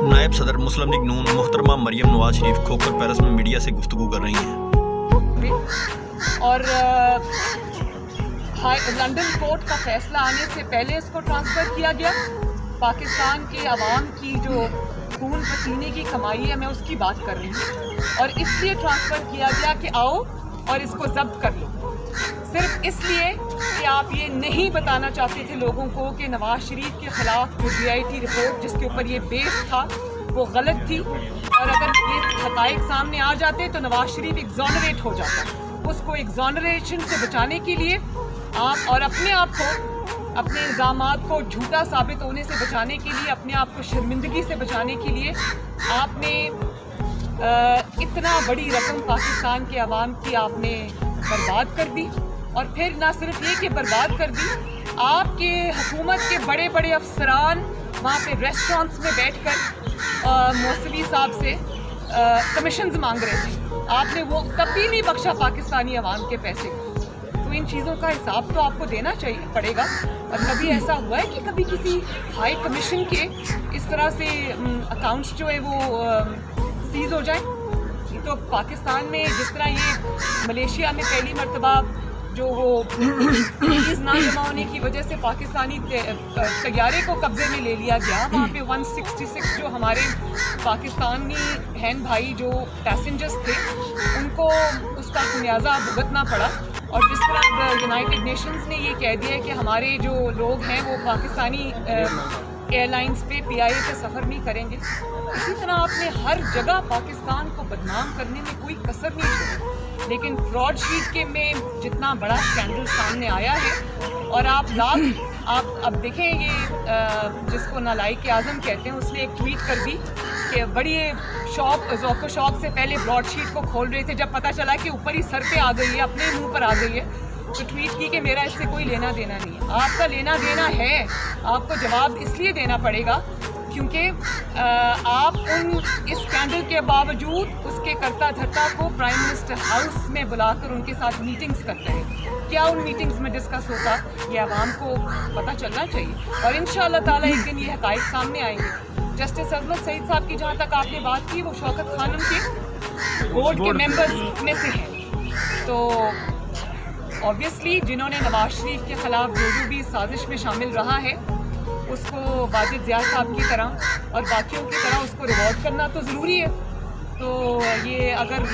नायब सदर मुस्लिम लीग नून मोहतरमा मरियम नवाज शरीफ खोखर पैलेस में मीडिया से गुफ्तगू कर रही हैं और लंदन कोर्ट का फैसला आने से पहले इसको ट्रांसफ़र किया गया। पाकिस्तान के अवाम की जो खून पसीने की कमाई है मैं उसकी बात कर रही हूँ और इसलिए ट्रांसफ़र किया गया कि आओ और इसको जब्त कर लो, सिर्फ इसलिए कि आप ये नहीं बताना चाहते थे लोगों को कि नवाज शरीफ के ख़िलाफ़ जो DIT रिपोर्ट जिसके ऊपर ये बेस था वो गलत थी और अगर ये हक़ाइक़ सामने आ जाते तो नवाज शरीफ एग्जॉनरेट हो जाता। उसको एग्जॉनरेशन से बचाने के लिए आप और अपने आप को, अपने इल्ज़ामात को झूठा साबित होने से बचाने के लिए, अपने आप को शर्मिंदगी से बचाने के लिए आपने इतना बड़ी रकम पाकिस्तान के अवाम की आपने बर्बाद कर दी। और फिर ना सिर्फ ये कि बर्बाद कर दी, आपके हुकूमत के बड़े बड़े अफसरान वहाँ पे रेस्टोरेंट्स में बैठकर मौसवी साहब से कमीशंस मांग रहे थे। आपने वो कभी नहीं बख्शा पाकिस्तानी अवाम के पैसे। तो इन चीज़ों का हिसाब तो आपको देना चाहिए पड़ेगा। और कभी ऐसा हुआ है कि कभी किसी हाई कमीशन के इस तरह से अकाउंट्स जो है वो सीज हो जाए? तो पाकिस्तान में जिस तरह ये मलेशिया में पहली मरतबा जो वो फीस ना जमा होने की वजह से पाकिस्तानी तैयारे को कब्ज़े में ले लिया गया, वहाँ पे 166 जो हमारे पाकिस्तानी बहन भाई जो पैसेंजर्स थे उनको उसका खुमियाजा भुगतना पड़ा। और जिस तरह यूनाइटेड नेशंस ने ये कह दिया है कि हमारे जो लोग हैं वो पाकिस्तानी एयरलाइंस पे PIA का सफ़र नहीं करेंगे, इसी तरह आपने हर जगह पाकिस्तान को बदनाम करने में कोई कसर नहीं छोड़ी। लेकिन फ्रॉड शीट के में जितना बड़ा स्कैंडल सामने आया है और आप अब देखें ये जिसको नालायक आज़म कहते हैं उसने एक ट्वीट कर दी कि बड़ी ज़ौक़ शौक़ से पहले ब्रॉड शीट को खोल रहे थे, जब पता चला कि ऊपर ही सर पे आ गई है, अपने मुंह पर आ गई है, तो ट्वीट की कि मेरा इससे कोई लेना देना नहीं है। आपका लेना देना है, आपको जवाब इसलिए देना पड़ेगा क्योंकि आप इस स्कैंडल के बावजूद उसके करता धरता को प्राइम मिनिस्टर हाउस में बुलाकर उनके साथ मीटिंग्स करते हैं। क्या उन मीटिंग्स में डिस्कस होता ये आवाम को पता चलना चाहिए और इंशाअल्लाह ताला एक दिन ये हक़ाइक़ सामने आएंगे। जस्टिस अजमत सईद साहब की जहाँ तक आपने बात की वो शौकत खानम के बोर्ड के मेंबर्स में से हैं, तो ऑब्वियसली जिन्होंने नवाज शरीफ के ख़िलाफ़ जो भी साजिश में शामिल रहा है उसको वाजिद ज़िया साहब की तरह और बाकियों की तरह उसको रिवॉर्ड करना तो ज़रूरी है। तो ये अगर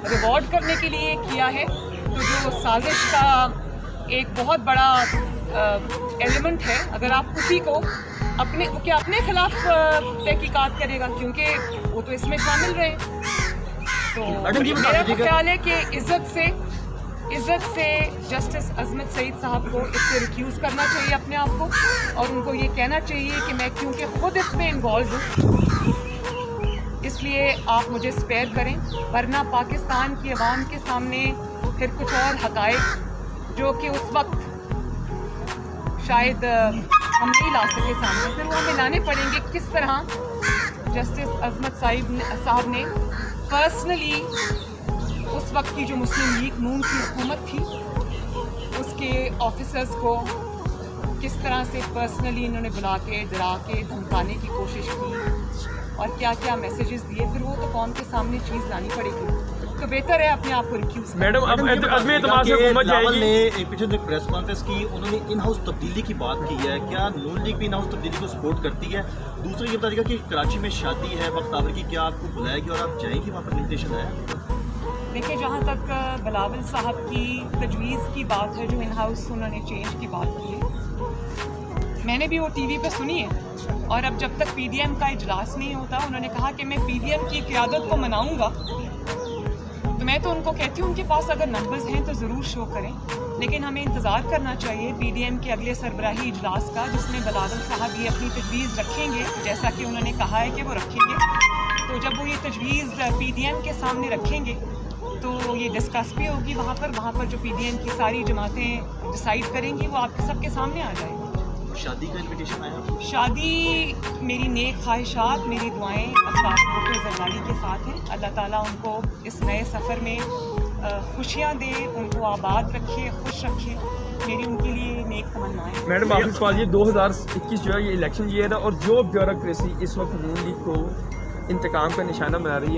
रिवॉर्ड करने के लिए किया है तो जो साजिश का एक बहुत बड़ा एलिमेंट है, अगर आप उसी को अपने ख़िलाफ़ तहकीकात करेगा क्योंकि वो तो इसमें शामिल रहे, तो मेरा ख्याल है कि इज़्ज़त से जस्टिस अजमत सईद साहब को इससे रिक्यूज़ करना चाहिए अपने आप को और उनको ये कहना चाहिए कि मैं क्योंकि ख़ुद इसमें इन्वॉल्व हूँ इसलिए आप मुझे स्पेयर करें, वरना पाकिस्तान की आवाम के सामने फिर कुछ और हक़ाइक़ जो कि उस वक्त शायद हम नहीं ला सके सामने, फिर वो हमें लाने पड़ेंगे। किस तरह जस्टिस अजमत साहब ने पर्सनली उस वक्त की जो मुस्लिम लीग नून की हुकूमत थी उसके ऑफिसर्स को किस तरह से पर्सनली इन्होंने बुला के डरा के धमकाने की कोशिश की और क्या क्या मैसेजेस दिए, फिर वो तो कौम के सामने चीज़ लानी पड़ेगी। तो बेहतर है अपने आप को रिक्यूज़। मैडम बिलावल ने पीछे जो प्रेस कॉन्फ्रेंस की उन्होंने इन हाउस तब्दीली की बात की है, क्या नून लीग भी इन हाउस तब्दीली को सपोर्ट करती है? दूसरा ये बताइएगा कि कराची में शादी है बख्तावर की, क्या आपको बुलाएगी और आप जाएंगी वहाँ पर? इन्विटेशन है? देखिए, जहाँ तक बिलावल साहब की तजवीज़ की बात है, जो इन हाउस उन्होंने चेंज की बात की है, मैंने भी वो TV पे सुनी है और अब जब तक PDM का इजलास नहीं होता, उन्होंने कहा कि मैं PDM की क़यादत को मनाऊंगा, तो मैं तो उनको कहती हूँ उनके पास अगर नंबर्स हैं तो ज़रूर शो करें, लेकिन हमें इंतज़ार करना चाहिए PDM के अगले सरबराही इजलास का जिसमें बिलावल साहब ये अपनी तजवीज़ रखेंगे, जैसा कि उन्होंने कहा है कि वो रखेंगे। तो जब वो ये तजवीज़ PDM के सामने रखेंगे तो ये डिस्कस भी होगी वहाँ पर जो PDM की सारी जमातें डिसाइड करेंगी वो आपके सबके सामने आ जाएगी। शादी का इन्विटेशन आया? शादी मेरी नेक ख्वाहिशात, मेरी दुआएं अब्बास भुट्टो ज़रदारी के साथ हैं। अल्लाह ताला उनको इस नए सफ़र में خوشیاں دے, ان کو آباد رکھے, خوش رکھے. میری ان کے لیے نیک تمنائیں. میڈم آخری سوال, یہ 2021 جو ہے یہ الیکشن ایئر ہے اور جو بیوروکریسی اس وقت نون لیگ کو انتقام کا نشانہ بنا رہی ہے,